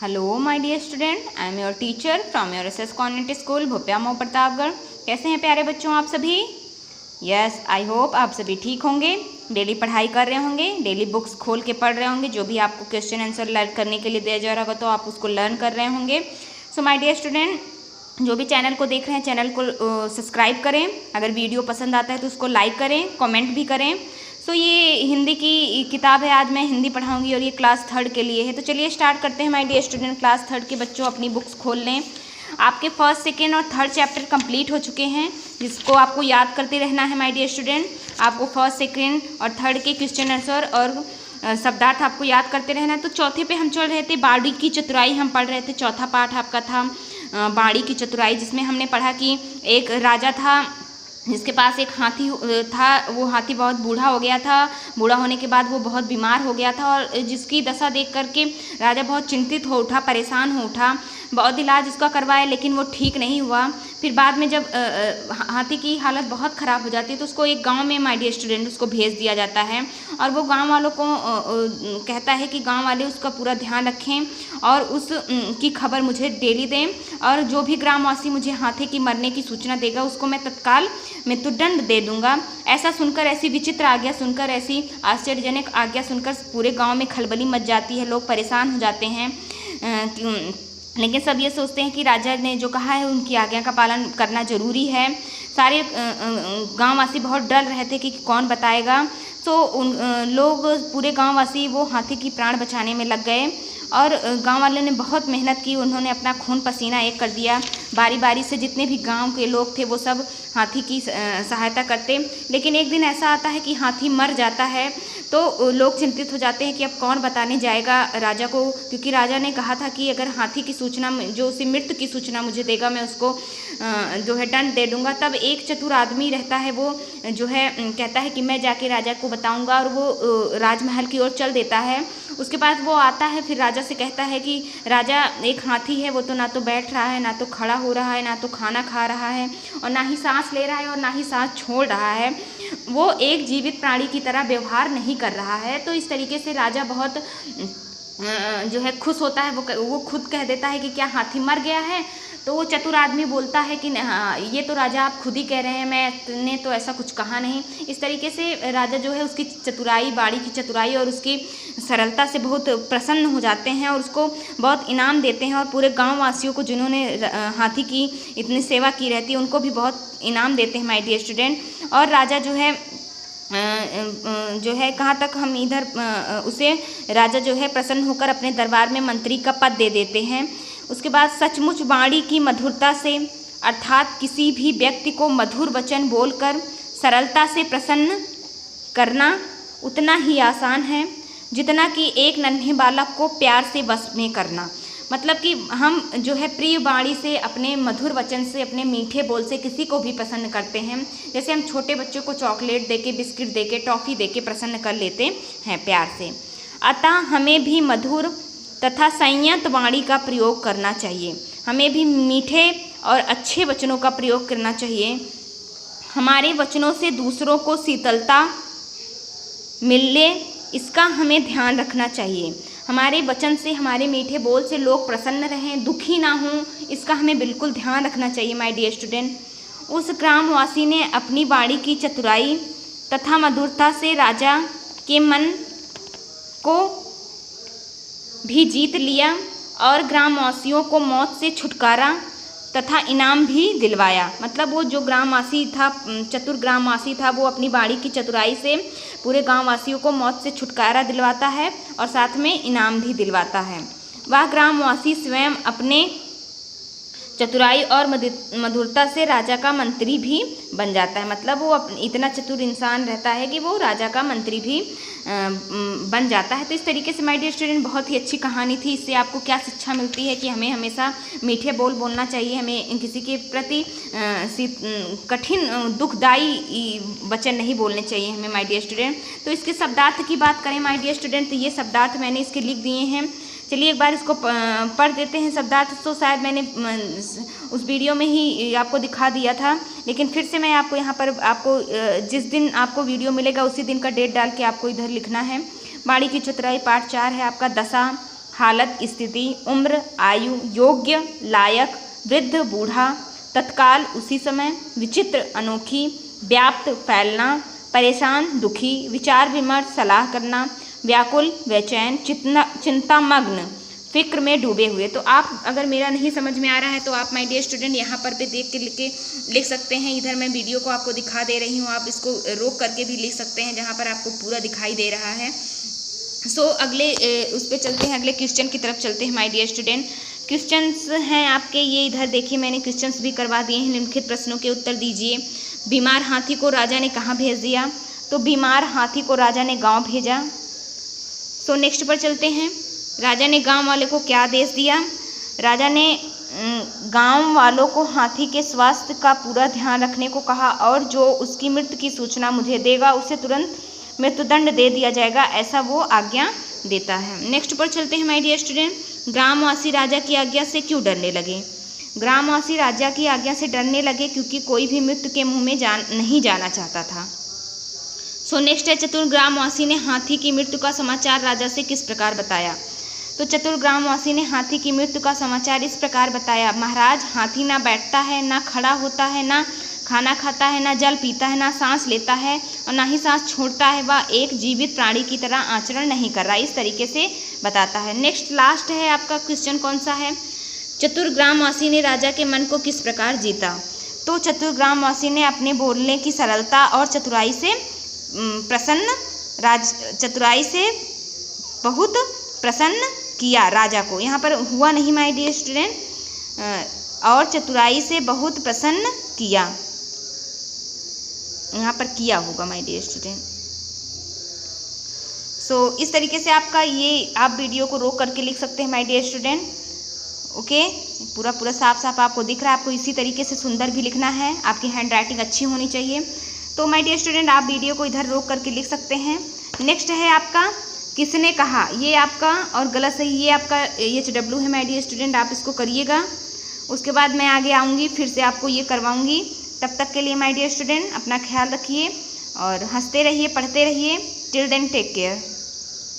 Hello my dear student, I am your teacher from your SS convent school Bhopia Mau Pratapgarh. कैसे हैं प्यारे बच्चों आप सभी? यस, आई होप आप सभी ठीक होंगे, डेली पढ़ाई कर रहे होंगे, डेली बुक्स खोल के पढ़ रहे होंगे। जो भी आपको क्वेश्चन आंसर लर्न करने के लिए दिया जा रहा होगा तो आप उसको लर्न कर रहे होंगे। सो माय डियर स्टूडेंट, जो भी चैनल को देख रहे हैं चैनल को सब्सक्राइब करें। अगर वीडियो पसंद आता है तो उसको लाइक करें, कमेंट भी करें। सो ये हिंदी की किताब है, आज मैं हिंदी पढ़ाऊंगी और ये क्लास 3 के लिए है। तो चलिए स्टार्ट करते हैं माय डियर स्टूडेंट। क्लास 3 के बच्चों अपनी बुक्स खोल लें। आपके फर्स्ट, सेकेंड और थर्ड चैप्टर कंप्लीट हो चुके हैं, जिसको आपको याद करते रहना है माय डियर स्टूडेंट। आपको फर्स्ट, सेकेंड और थर्ड के क्वेश्चन आंसर और शब्दार्थ आपको याद करते रहना है। तो चौथे पे हम चल रहे थे, बाड़ी की चतुराई हम पढ़ रहे थे। चौथा पाठ आपका था बाड़ी की चतुराई, जिसमें हमने पढ़ा कि एक राजा था जिसके पास एक हाथी था। वो हाथी बहुत बूढ़ा हो गया था। बूढ़ा होने के बाद वो बहुत बीमार हो गया था और जिसकी दशा देख करके राजा बहुत चिंतित हो उठा, परेशान हो उठा। बहुत इलाज उसका करवाया लेकिन वो ठीक नहीं हुआ। फिर बाद में जब हाथी की हालत बहुत ख़राब हो जाती है तो उसको एक गांव में माय डियर स्टूडेंट उसको भेज दिया जाता है और वो गांव वालों को कहता है कि गांव वाले उसका पूरा ध्यान रखें और उस की खबर मुझे डेली दें, और जो भी ग्रामवासी मुझे हाथी की मरने की सूचना देगा उसको मैं तत्काल मृत्युदंड दे दूंगा। ऐसा सुनकर, ऐसी विचित्र आज्ञा सुनकर, ऐसी आश्चर्यजनक आज्ञा सुनकर पूरे गाँव में खलबली मच जाती है। लोग परेशान हो जाते हैं, लेकिन सब ये सोचते हैं कि राजा ने जो कहा है उनकी आज्ञा का पालन करना जरूरी है। सारे गांववासी बहुत डर रहे थे कि कौन बताएगा। तो लोग, पूरे गांववासी वो हाथी की प्राण बचाने में लग गए और गांव वालों ने बहुत मेहनत की। उन्होंने अपना खून पसीना एक कर दिया। बारी बारी से जितने भी गांव के लोग थे वो सब हाथी की सहायता करते। लेकिन एक दिन ऐसा आता है कि हाथी मर जाता है तो लोग चिंतित हो जाते हैं कि अब कौन बताने जाएगा राजा को, क्योंकि राजा ने कहा था कि अगर हाथी की सूचना, जो उसी मृत्यु की सूचना मुझे देगा, मैं उसको जो है दंड दे दूंगा। तब एक चतुर आदमी रहता है, वो जो है कहता है कि मैं जाके राजा को बताऊंगा, और वो राजमहल की ओर चल देता है। उसके बाद वो आता है, फिर राजा से कहता है कि राजा, एक हाथी है, वो तो ना तो बैठ रहा है, ना तो खड़ा हो रहा है, ना तो खाना खा रहा है, और ना ही सांस ले रहा है और ना ही सांस छोड़ रहा है। वो एक जीवित प्राणी की तरह व्यवहार नहीं कर रहा है। तो इस तरीके से राजा बहुत जो है खुश होता है। वो खुद कह देता है कि क्या हाथी मर गया है? तो वो चतुर आदमी बोलता है कि हाँ, ये तो राजा आप खुद ही कह रहे हैं, मैंने तो ऐसा कुछ कहा नहीं। इस तरीके से राजा जो है उसकी चतुराई, बाड़ी की चतुराई और उसकी सरलता से बहुत प्रसन्न हो जाते हैं और उसको बहुत इनाम देते हैं। और पूरे गाँव वासियों को, जिन्होंने हाथी की इतनी सेवा की रहती है, उनको भी बहुत इनाम देते हैं माय डियर स्टूडेंट। और राजा जो है कहाँ तक हम इधर उसे राजा जो है प्रसन्न होकर अपने दरबार में मंत्री का पद दे देते हैं। उसके बाद सचमुच वाणी की मधुरता से, अर्थात किसी भी व्यक्ति को मधुर वचन बोलकर सरलता से प्रसन्न करना उतना ही आसान है जितना कि एक नन्हे बालक को प्यार से वश में करना। मतलब कि हम जो है प्रिय वाणी से, अपने मधुर वचन से, अपने मीठे बोल से किसी को भी प्रसन्न करते हैं। जैसे हम छोटे बच्चों को चॉकलेट देके, बिस्किट देके, टॉफ़ी देके प्रसन्न कर लेते हैं प्यार से। अतः हमें भी मधुर तथा संयत वाणी का प्रयोग करना चाहिए। हमें भी मीठे और अच्छे वचनों का प्रयोग करना चाहिए। हमारे वचनों से दूसरों को शीतलता मिले, इसका हमें ध्यान रखना चाहिए। हमारे वचन से, हमारे मीठे बोल से लोग प्रसन्न रहें, दुखी ना हों, इसका हमें बिल्कुल ध्यान रखना चाहिए माय डियर स्टूडेंट। उस ग्रामवासी ने अपनी वाणी की चतुराई तथा मधुरता से राजा के मन को भी जीत लिया और ग्रामवासियों को मौत से छुटकारा तथा इनाम भी दिलवाया। मतलब वो जो ग्रामवासी था, चतुर ग्रामवासी था, वो अपनी वाणी की चतुराई से पूरे गांववासियों को मौत से छुटकारा दिलवाता है और साथ में इनाम भी दिलवाता है। वह ग्रामवासी स्वयं अपने चतुराई और मधुरता से राजा का मंत्री भी बन जाता है। मतलब वो इतना चतुर इंसान रहता है कि वो राजा का मंत्री भी बन जाता है। तो इस तरीके से माय डियर स्टूडेंट बहुत ही अच्छी कहानी थी। इससे आपको क्या शिक्षा मिलती है कि हमें हमेशा मीठे बोल बोलना चाहिए, हमें किसी के प्रति कठिन, दुखदाई वचन नहीं बोलने चाहिए हमें माय डियर स्टूडेंट। तो इसके शब्दार्थ की बात करें माय डियर स्टूडेंट, तो ये शब्दार्थ मैंने इसके लिख दिए हैं। चलिए एक बार इसको पढ़ देते हैं शब्दार्थ। तो शायद मैंने उस वीडियो में ही आपको दिखा दिया था, लेकिन फिर से मैं आपको यहाँ पर, आपको जिस दिन आपको वीडियो मिलेगा उसी दिन का डेट डाल के आपको इधर लिखना है। बाड़ी की चतुराई पार्ट 4 है आपका। दशा, हालत, स्थिति, उम्र, आयु, योग्य, लायक, वृद्ध, बूढ़ा, तत्काल, उसी समय, विचित्र, अनोखी, व्याप्त, फैलना, परेशान, दुखी, विचार विमर्श, सलाह करना, व्याकुल, बेचैन, चिंतामग्न, फिक्र में डूबे हुए। तो आप अगर मेरा नहीं समझ में आ रहा है तो आप माय डियर स्टूडेंट यहाँ पर भी देख के लिख सकते हैं। इधर मैं वीडियो को आपको दिखा दे रही हूँ, आप इसको रोक करके भी लिख सकते हैं जहाँ पर आपको पूरा दिखाई दे रहा है। सो अगले उस पर चलते हैं, अगले क्वेश्चन की तरफ चलते हैं माय डियर स्टूडेंट। क्वेश्चंस हैं आपके ये, इधर देखिए मैंने क्वेश्चंस भी करवा दिए हैं। निम्नलिखित प्रश्नों के उत्तर दीजिए। बीमार हाथी को राजा ने कहाँ भेज दिया? तो बीमार हाथी को राजा ने गाँव भेजा। सो नेक्स्ट पर चलते हैं। राजा ने गांव वाले को क्या आदेश दिया? राजा ने गांव वालों को हाथी के स्वास्थ्य का पूरा ध्यान रखने को कहा और जो उसकी मृत्यु की सूचना मुझे देगा उसे तुरंत मृत्युदंड दे दिया जाएगा, ऐसा वो आज्ञा देता है। नेक्स्ट पर चलते हैं माय डियर स्टूडेंट। ग्रामवासी राजा की आज्ञा से क्यों डरने लगे? ग्रामवासी राजा की आज्ञा से डरने लगे क्योंकि कोई भी मृत्यु के मुँह में नहीं जाना चाहता था। सो नेक्स्ट है, चतुर ग्रामवासी ने हाथी की मृत्यु का समाचार राजा से किस प्रकार बताया? तो चतुर ग्रामवासी ने हाथी की मृत्यु का समाचार इस प्रकार बताया। महाराज, हाथी ना बैठता है, ना खड़ा होता है, ना खाना खाता है, ना जल पीता है, ना सांस लेता है और ना ही सांस छोड़ता है। वह एक जीवित प्राणी की तरह आचरण नहीं कर रहा, इस तरीके से बताता है। नेक्स्ट लास्ट है आपका क्वेश्चन कौन सा है? चतुर ग्रामवासी ने राजा के मन को किस प्रकार जीता? तो चतुर ग्रामवासी ने अपने बोलने की सरलता और चतुराई से बहुत प्रसन्न किया राजा को। यहाँ पर हुआ नहीं माय डियर स्टूडेंट, और चतुराई से बहुत प्रसन्न किया, यहाँ पर किया होगा माय डियर स्टूडेंट। सो इस तरीके से आपका ये आप वीडियो को रोक करके लिख सकते हैं माय डियर स्टूडेंट। ओके, पूरा साफ आपको दिख रहा है। आपको इसी तरीके से सुंदर भी लिखना है, आपकी हैंड राइटिंग अच्छी होनी चाहिए। तो माय डियर स्टूडेंट आप वीडियो को इधर रोक करके लिख सकते हैं। नेक्स्ट है आपका किसने कहा, ये आपका और गलत सही ये आपका HW है माय डियर स्टूडेंट, आप इसको करिएगा। उसके बाद मैं आगे आऊँगी, फिर से आपको ये करवाऊँगी। तब तक के लिए माय डियर स्टूडेंट अपना ख्याल रखिए और हंसते रहिए, पढ़ते रहिए। Till then take care.